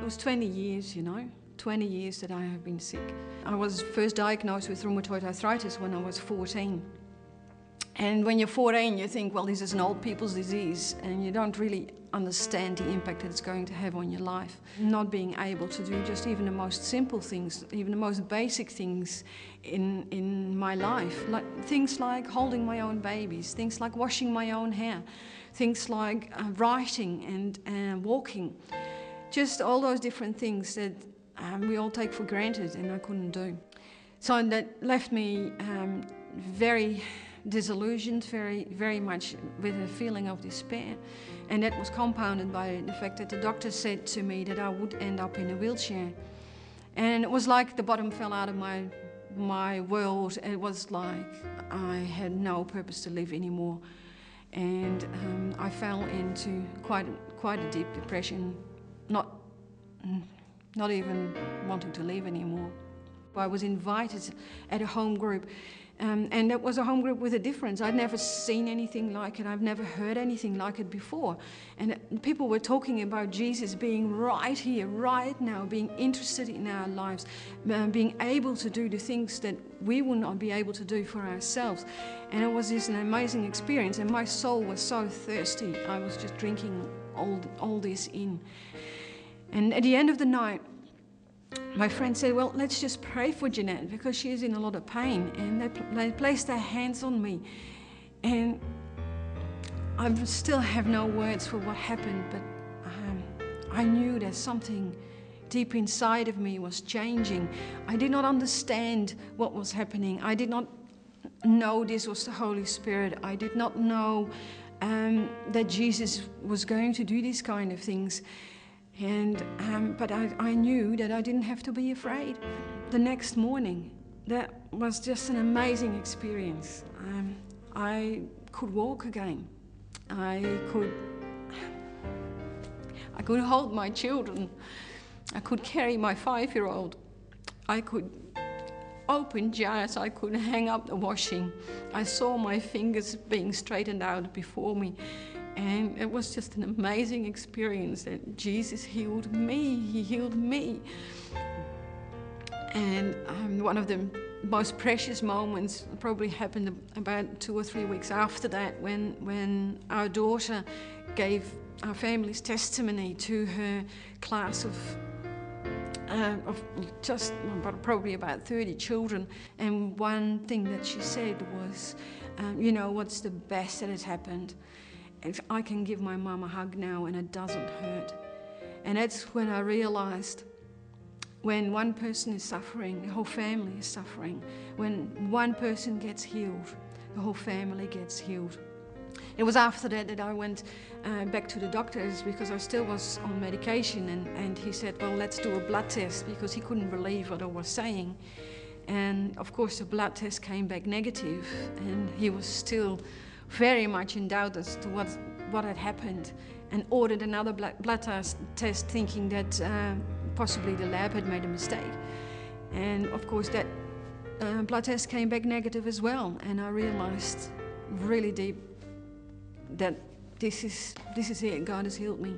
was 20 years, 20 years that I have been sick. I was first diagnosed with rheumatoid arthritis when I was 14. And when you're 14, you think, well, this is an old people's disease, and you don't really understand the impact that it's going to have on your life. Not being able to do just even the most simple things, even the most basic things in my life. Things like holding my own babies, things like washing my own hair, things like writing and walking. Just all those different things that we all take for granted, and I couldn't do. So that left me very disillusioned, very much with a feeling of despair. And that was compounded by the fact that the doctor said to me that I would end up in a wheelchair. And it was like the bottom fell out of my world. It was like I had no purpose to live anymore. And I fell into quite a deep depression, not even wanting to live anymore. I was invited at a home group, and that was a home group with a difference. I'd never seen anything like it. I've never heard anything like it before. And people were talking about Jesus being right here, right now, being interested in our lives, being able to do the things that we would not be able to do for ourselves. And it was just an amazing experience, and my soul was so thirsty. I was just drinking all this in. And at the end of the night, my friend said, well, let's just pray for Jeanette because she is in a lot of pain. And they placed their hands on me. And I still have no words for what happened, but I knew that something deep inside of me was changing. I did not understand what was happening. I did not know this was the Holy Spirit. I did not know that Jesus was going to do these kind of things. But I knew that I didn't have to be afraid. The next morning, that was just an amazing experience. I could walk again. I could hold my children. I could carry my 5-year-old. I could open jars. I could hang up the washing. I saw my fingers being straightened out before me. And it was just an amazing experience that Jesus healed me. He healed me. And one of the most precious moments probably happened about 2 or 3 weeks after that, when our daughter gave our family's testimony to her class of just probably about 30 children. And one thing that she said was, what's the best that has happened? I can give my mum a hug now and it doesn't hurt. And that's when I realized when one person is suffering, the whole family is suffering. When one person gets healed, the whole family gets healed. It was after that I went back to the doctors because I still was on medication, and he said, well, let's do a blood test, because he couldn't believe what I was saying. And of course the blood test came back negative, and he was still very much in doubt as to what had happened, and ordered another blood test thinking that possibly the lab had made a mistake. And of course that blood test came back negative as well, and I realized really deep that this is it, God has healed me.